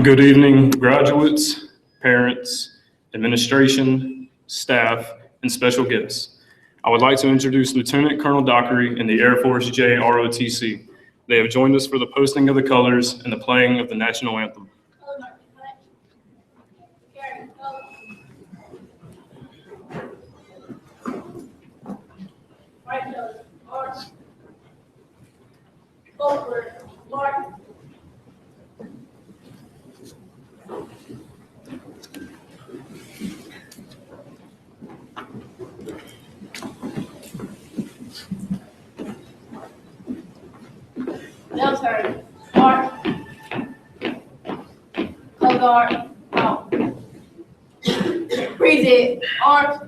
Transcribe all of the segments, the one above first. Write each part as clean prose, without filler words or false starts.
Good evening, graduates, parents, administration, staff, and special guests. I would like to introduce Lieutenant Colonel Dockery and the Air Force JROTC. They have joined us for the posting of the colors and the playing of the national anthem. Now turn. March. Color guard. Out. Present. Arms.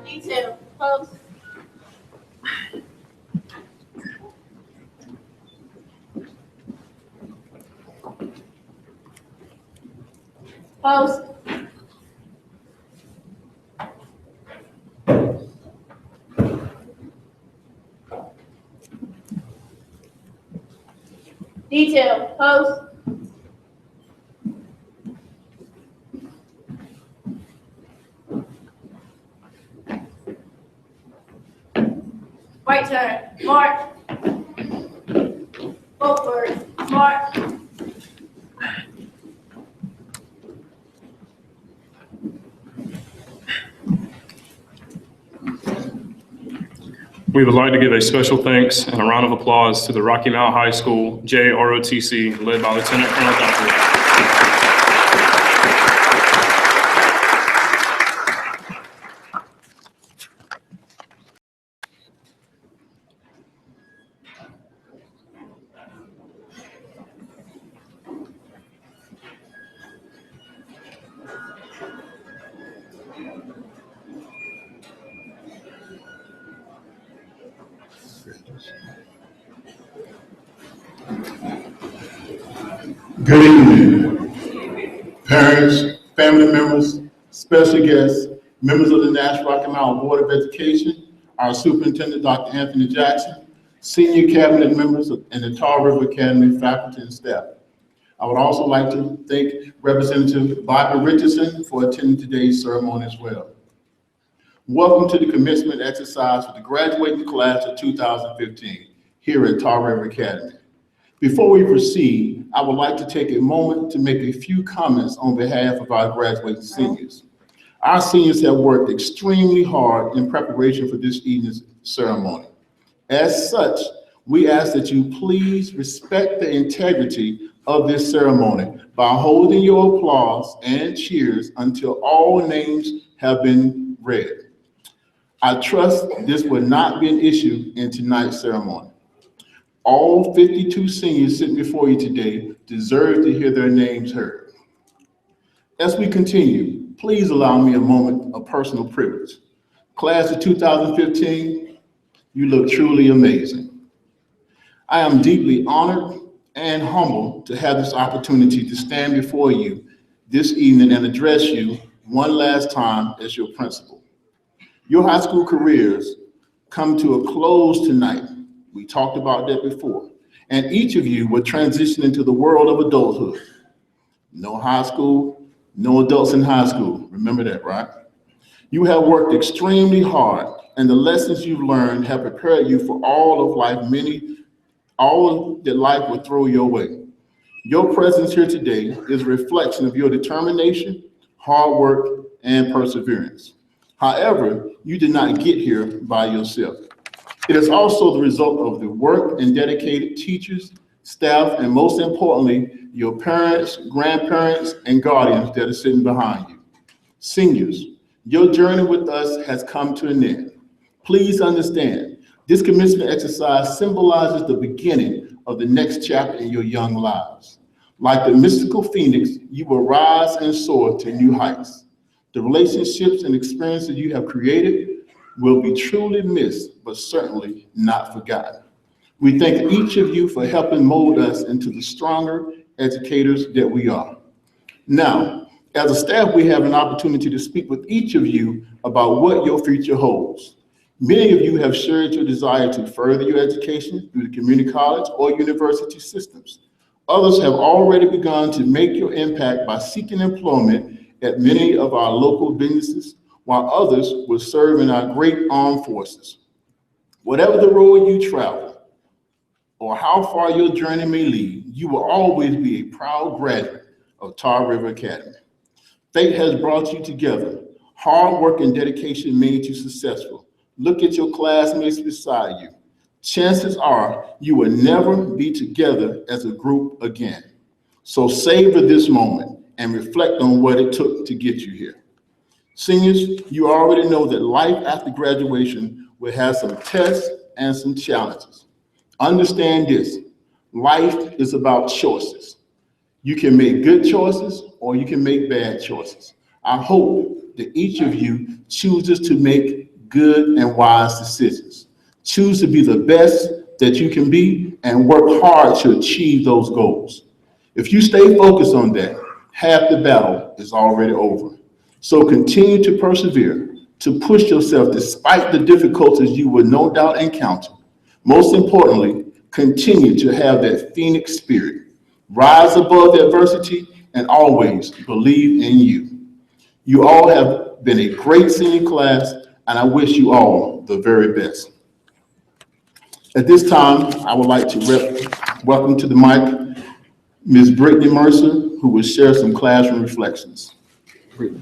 Detail. Pose. Pose. Detail. Pose. Right turn. March. Forward. March. We would like to give a special thanks and a round of applause to the Rocky Mount High School JROTC led by Lieutenant Colonel Dockery. Good evening, parents, family members, special guests, members of the National Rocky Mountain Board of Education, our Superintendent, Dr. Anthony Jackson, senior cabinet members, and the Tar River Academy faculty and staff. I would also like to thank Representative Bobby Richardson for attending today's ceremony as well. Welcome to the commencement exercise for the graduating class of 2015 here at Tar River Academy. Before we proceed, I would like to take a moment to make a few comments on behalf of our graduating seniors. Our seniors have worked extremely hard in preparation for this evening's ceremony. As such, we ask that you please respect the integrity of this ceremony by holding your applause and cheers until all names have been read. I trust this will not be an issue in tonight's ceremony. All 52 seniors sitting before you today deserve to hear their names heard. As we continue, please allow me a moment of personal privilege. Class of 2015, you look truly amazing. I am deeply honored and humbled to have this opportunity to stand before you this evening and address you one last time as your principal. Your high school careers come to a close tonight. We talked about that before. And each of you will transition into the world of adulthood. No high school, no adults in high school. Remember that, right? You have worked extremely hard, and the lessons you've learned have prepared you for all of life, all that life will throw your way. Your presence here today is a reflection of your determination, hard work, and perseverance. However, you did not get here by yourself. It is also the result of the work and dedicated teachers, staff, and most importantly, your parents, grandparents, and guardians that are sitting behind you. Seniors, your journey with us has come to an end. Please understand, this commencement exercise symbolizes the beginning of the next chapter in your young lives. Like the mystical phoenix, you will rise and soar to new heights. The relationships and experiences you have created will be truly missed, but certainly not forgotten. We thank each of you for helping mold us into the stronger educators that we are. Now, as a staff, we have an opportunity to speak with each of you about what your future holds. Many of you have shared your desire to further your education through the community college or university systems. Others have already begun to make your impact by seeking employment at many of our local businesses, while others will serve in our great armed forces. Whatever the road you travel, or how far your journey may lead, you will always be a proud graduate of Tar River Academy. Fate has brought you together. Hard work and dedication made you successful. Look at your classmates beside you. Chances are you will never be together as a group again. So savor this moment and reflect on what it took to get you here. Seniors, you already know that life after graduation will have some tests and some challenges. Understand this, life is about choices. You can make good choices or you can make bad choices. I hope that each of you chooses to make good and wise decisions. Choose to be the best that you can be and work hard to achieve those goals. If you stay focused on that, half the battle is already over. So continue to persevere, to push yourself despite the difficulties you will no doubt encounter. Most importantly, continue to have that phoenix spirit. Rise above adversity and always believe in you. You all have been a great senior class, and I wish you all the very best. At this time, I would like to welcome to the mic Ms. Brittany Mercer, who will share some classroom reflections. Brittany.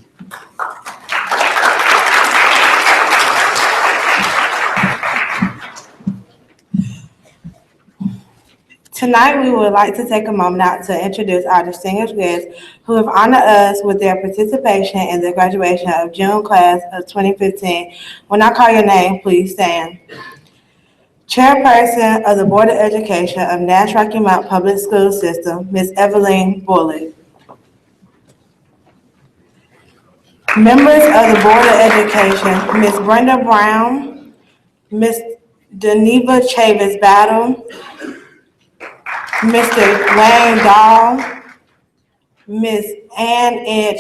Tonight, we would like to take a moment out to introduce our distinguished guests who have honored us with their participation in the graduation of June class of 2015. When I call your name, please stand. Chairperson of the Board of Education of Nash Rocky Mount Public School System, Ms. Evelyn Bullock. Members of the Board of Education, Ms. Brenda Brown, Ms. Deneva Chavis Battle, Mr. Wayne Dahl, Ms. Ann Inch,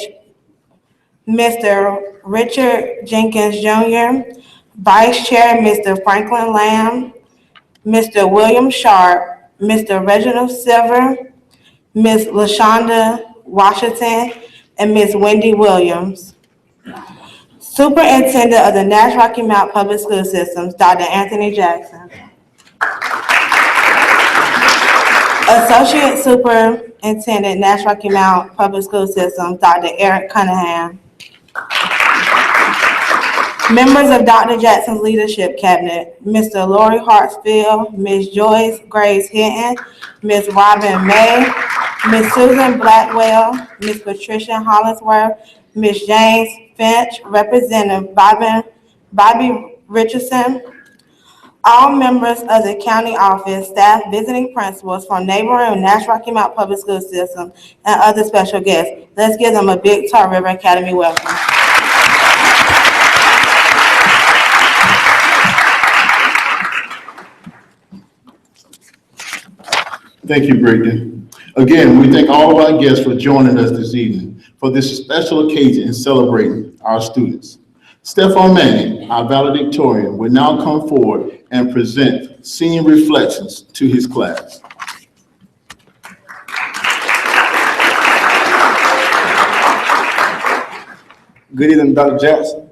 Mr. Richard Jenkins Jr., Vice Chair Mr. Franklin Lamb, Mr. William Sharp, Mr. Reginald Silver, Ms. LaShonda Washington, and Ms. Wendy Williams. Superintendent of the Nash Rocky Mount Public School Systems, Dr. Anthony Jackson. Associate Superintendent, Nash Rocky Mount Public School System, Dr. Eric Cunningham. Members of Dr. Jackson's leadership cabinet, Mr. Lori Hartsfield, Ms. Joyce Grace Hinton, Ms. Robin May, Ms. Susan Blackwell, Ms. Patricia Hollingsworth, Ms. James Finch, Representative Bobby Richardson, all members of the county office, staff, visiting principals from neighboring Nash Rocky Mount Public School System, and other special guests. Let's give them a big Tar River Academy welcome. Thank you, Brittany. Again, we thank all of our guests for joining us this evening for this special occasion in celebrating our students. Stephon Manning, our valedictorian, will now come forward and present senior reflections to his class. Good evening, Dr. Jackson,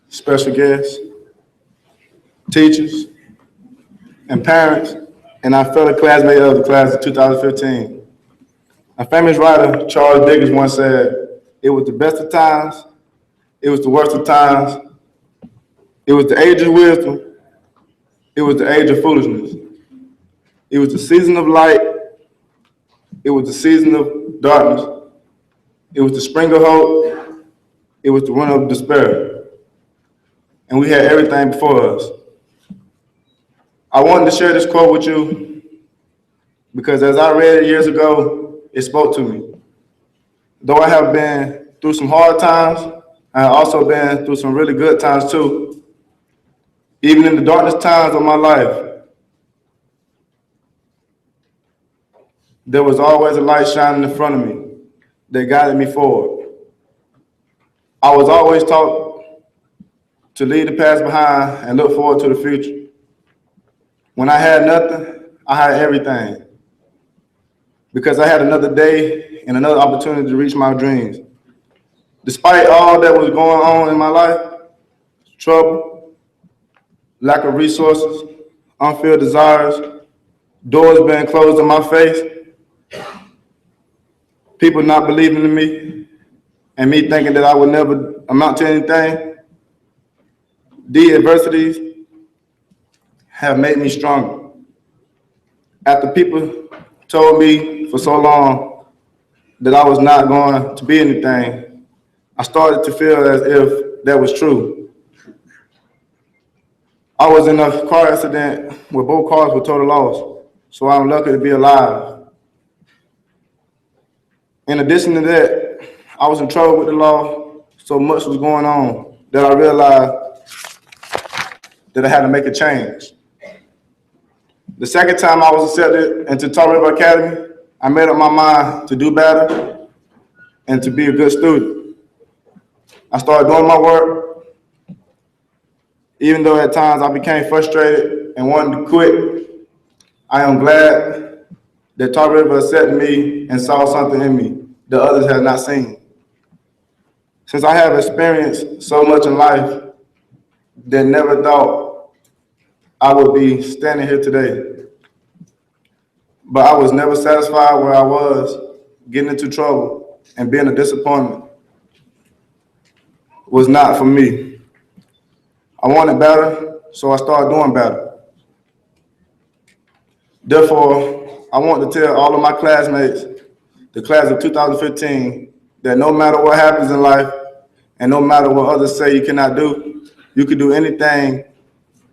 special guests, teachers, and parents, and our fellow classmates of the class of 2015. A famous writer, Charles Dickens, once said, "It was the best of times, it was the worst of times, it was the age of wisdom, it was the age of foolishness. It was the season of light, it was the season of darkness, it was the spring of hope, it was the winter of despair. And we had everything before us." I wanted to share this quote with you because as I read it years ago, it spoke to me. Though I have been through some hard times, I have also been through some really good times too. Even in the darkest times of my life, there was always a light shining in front of me that guided me forward. I was always taught to leave the past behind and look forward to the future. When I had nothing, I had everything, because I had another day and another opportunity to reach my dreams. Despite all that was going on in my life, trouble, lack of resources, unfulfilled desires, doors being closed in my face, people not believing in me, and me thinking that I would never amount to anything, these adversities have made me stronger. After people told me for so long that I was not going to be anything, I started to feel as if that was true. I was in a car accident where both cars were total loss, so I'm lucky to be alive. In addition to that, I was in trouble with the law, so much was going on that I realized that I had to make a change. The second time I was accepted into Tar River Academy, I made up my mind to do better and to be a good student. I started doing my work, even though at times I became frustrated and wanted to quit. I am glad that Tar River accepted me and saw something in me that others had not seen. Since I have experienced so much in life that never thought I would be standing here today. But I was never satisfied where I was. Getting into trouble and being a disappointment was not for me. I wanted better, so I started doing better. Therefore, I want to tell all of my classmates, the class of 2015, that no matter what happens in life and no matter what others say you cannot do, you can do anything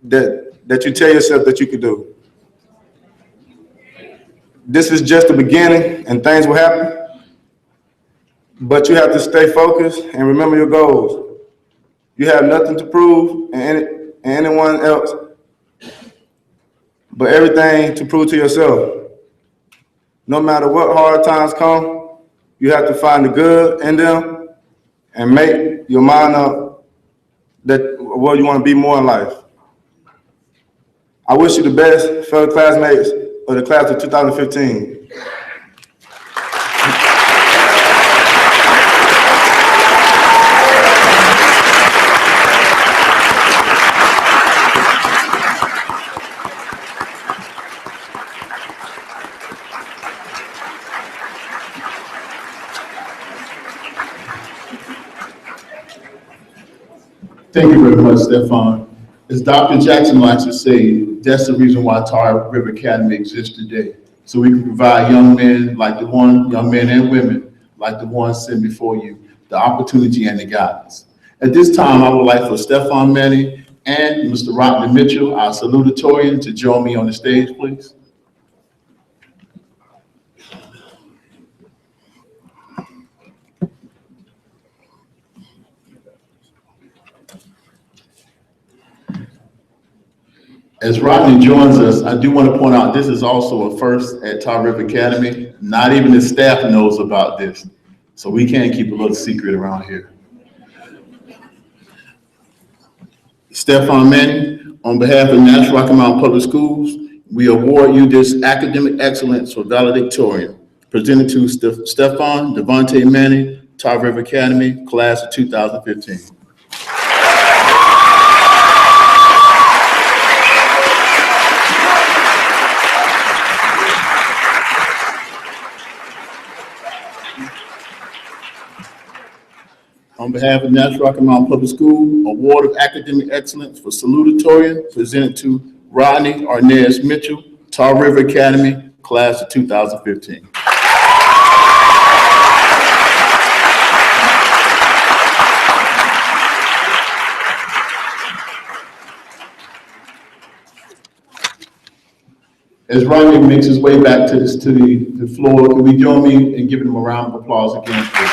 that you tell yourself that you could do. This is just the beginning and things will happen, but you have to stay focused and remember your goals. You have nothing to prove and anyone else, but everything to prove to yourself. No matter what hard times come, you have to find the good in them and make your mind up that what you want to be more in life. I wish you the best, fellow classmates of the class of 2015. Thank you very much, Stephon. As Dr. Jackson likes to say, that's the reason why Tar River Academy exists today. So we can provide young men and women like the ones sitting before you, the opportunity and the guidance. At this time, I would like for Stephon Manning and Mr. Rodney Mitchell, our salutatorian, to join me on the stage, please. As Rodney joins us, I do want to point out this is also a first at Tar River Academy. Not even the staff knows about this, so we can't keep a little secret around here. Stefan Manning, on behalf of National Rocky Mountain Public Schools, we award you this academic excellence for valedictorian, presented to Stefan Devontae Manning, Tar River Academy, class of 2015. On behalf of National Rocky Mountain Public School, Award of Academic Excellence for salutatorian, presented to Rodney Arnez Mitchell, Tar River Academy, class of 2015. As Rodney makes his way back to the floor, can we join me in giving him a round of applause again, please?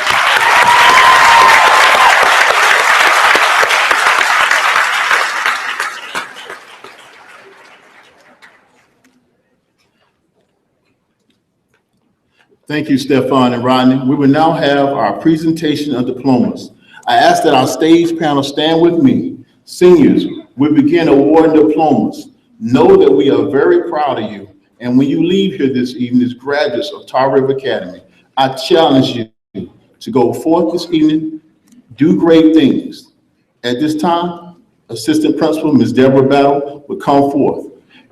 Thank you, Stefan and Rodney. We will now have our presentation of diplomas. I ask that our stage panel stand with me. Seniors, we begin awarding diplomas. Know that we are very proud of you. And when you leave here this evening as graduates of Tar River Academy, I challenge you to go forth this evening, do great things. At this time, Assistant Principal Ms. Deborah Battle will come forth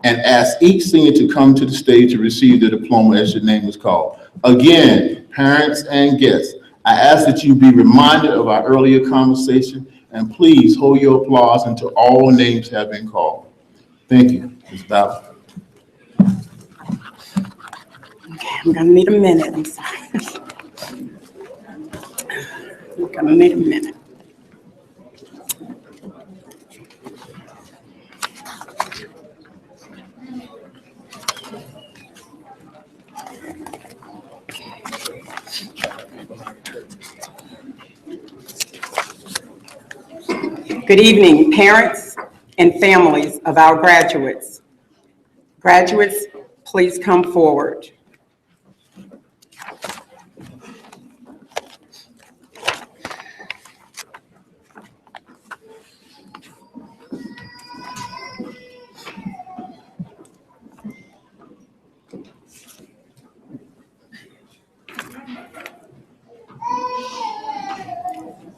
and ask each senior to come to the stage to receive the diploma as your name is called. Again, parents and guests, I ask that you be reminded of our earlier conversation and please hold your applause until all names have been called. Thank you, Ms. Battle. I'm gonna need a minute, I'm sorry. I'm gonna need a minute. Good evening, parents and families of our graduates. Graduates, please come forward.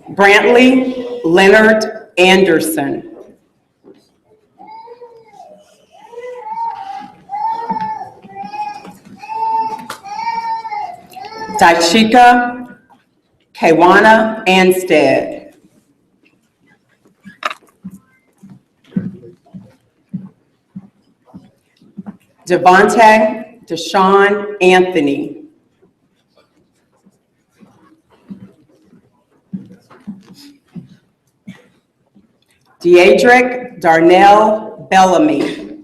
Brantley Leonard Anderson. Daishika Kawana Anstead. Devontae Deshaun Anthony. Deidrick Darnell Bellamy.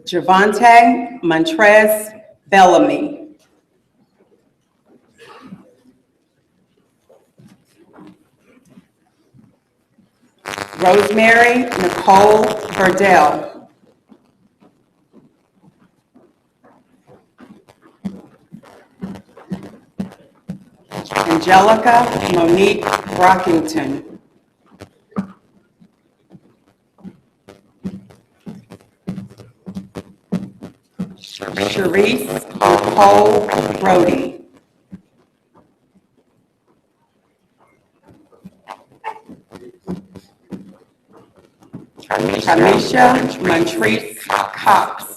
Javante Montrez Bellamy. Rosemary Nicole Verdell. Angelica Monique Brockington. Sharice Nicole Brody. Kamisha Montrese Cox.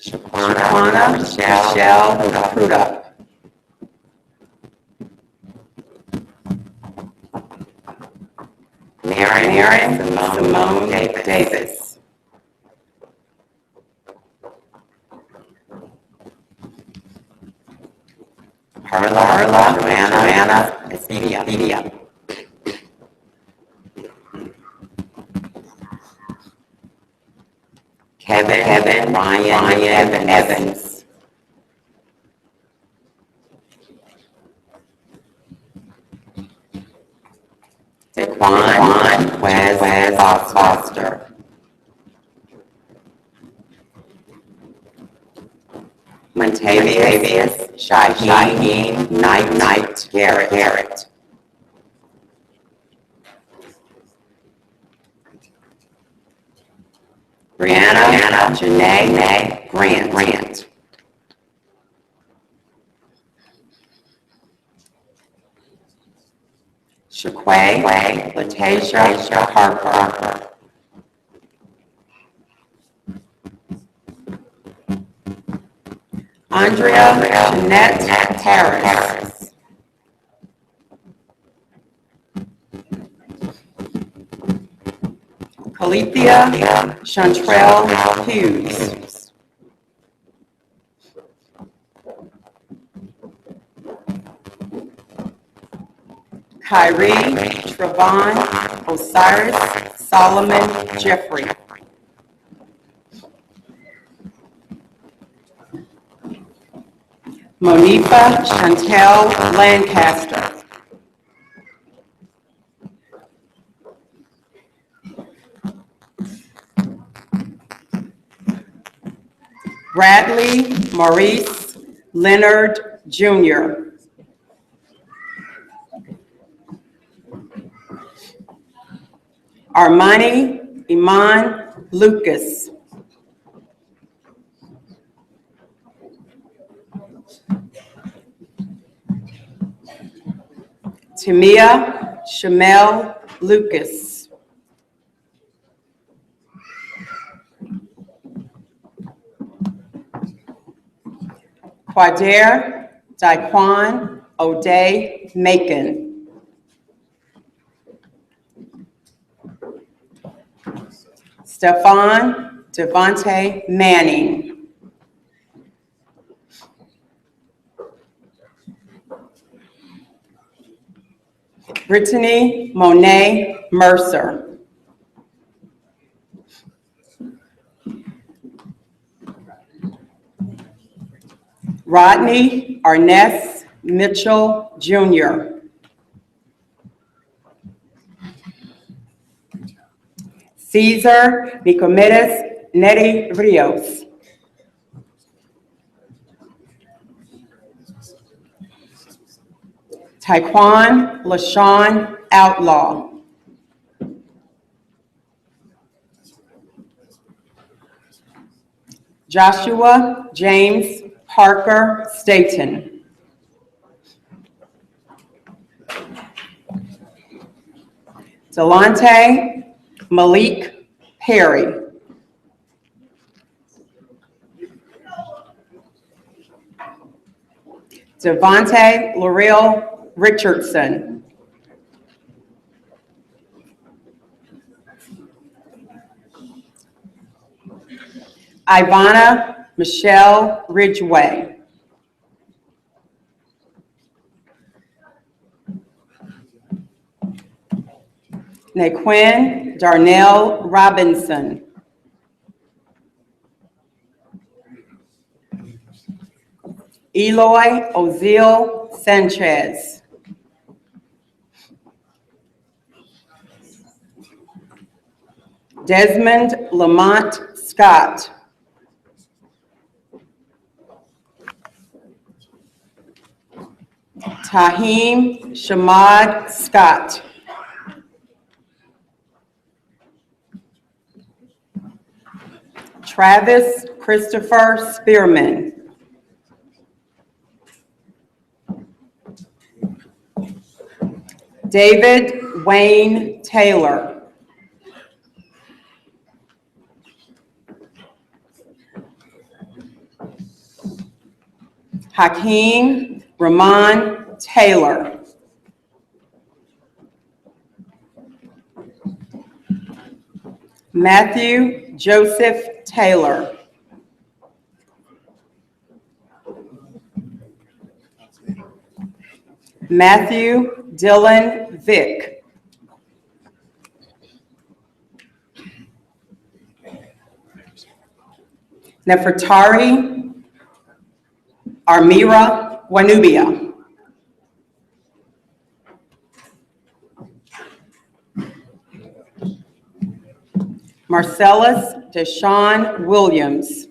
Shaquana Michelle Pruda. Mary Simone Davis. Carla Joanna Espedia. Kevin Ryan Evans. Daquan Wes Foster. Montavious Shaheen Knight Garrett. Brianna Janae Grant. Shaquay Latasia Harper. Andrea Jeanette Harris. Calethea Chantrell Hughes. Kyrie Trevon Osiris Solomon Jeffrey. Monifa Chantel Lancaster. Bradley Maurice Leonard Jr. Armani Iman Lucas. Tamia Shamel Lucas. Quadair Daquan O'Day Macon. Stephon Devontae Manning. Brittany Monet Mercer. Rodney Arness Mitchell Jr. Cesar Nicomedes Neri Rios. Taekwon LaShawn Outlaw. Joshua James Parker Staten. Delonte Malik Perry. Devontae Laurel Richardson. Ivana Michelle Ridgway. Naquin Darnell Robinson. Eloy Ozil Sanchez. Desmond Lamont Scott. Tahim Shamad Scott. Travis Christopher Spearman. David Wayne Taylor. Hakeem Ramon Taylor. Matthew Joseph Taylor. Matthew Dylan Vick. Nefertari Armira Wanubia. Marcellus Deshaun Williams.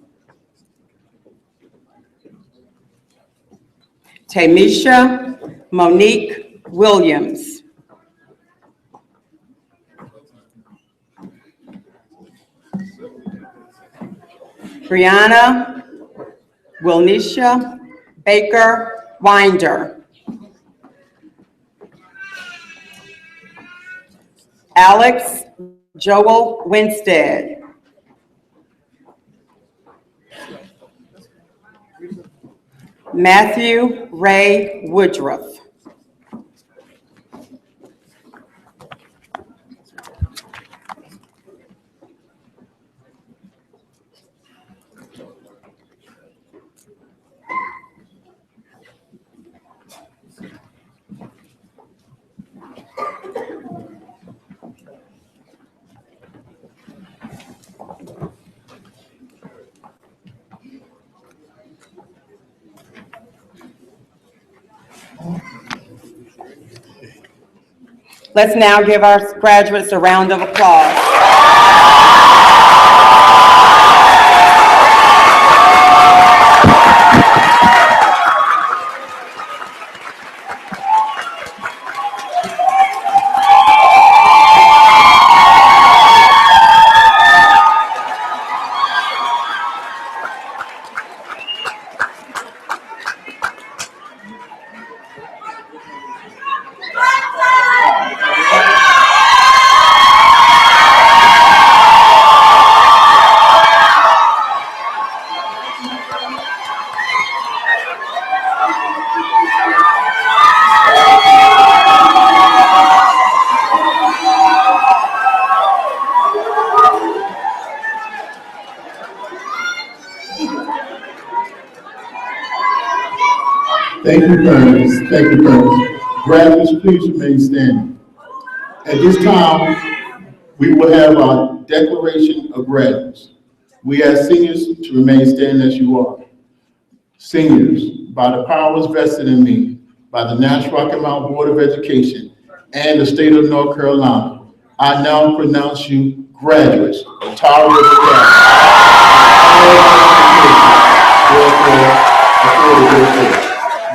Tamisha Monique Williams. Brianna Wilnisha Baker Winder. Alex Joel Winstead. Matthew Ray Woodruff. Let's now give our graduates a round of applause. Thank you, parents. Thank you, parents. Graduates, please remain standing. At this time, we will have our declaration of graduates. We ask seniors to remain standing as you are. Seniors, by the powers vested in me, by the National Rocky Mountain Board of Education and the state of North Carolina, I now pronounce you graduates of Tar River Academy.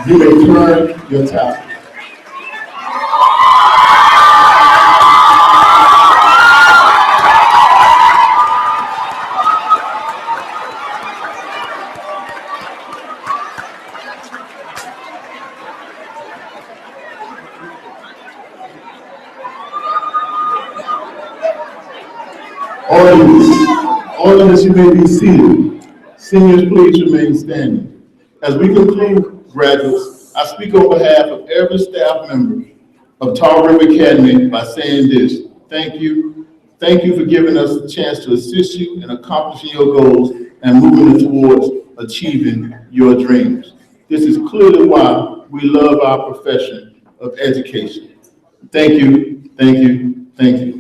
You may turn your towel. Audience, you may be seated. Seniors, please remain standing. As we conclude, graduates, I speak on behalf of every staff member of Tar River Academy by saying this: thank you. Thank you for giving us a chance to assist you in accomplishing your goals and moving towards achieving your dreams. This is clearly why we love our profession of education. Thank you, thank you, thank you.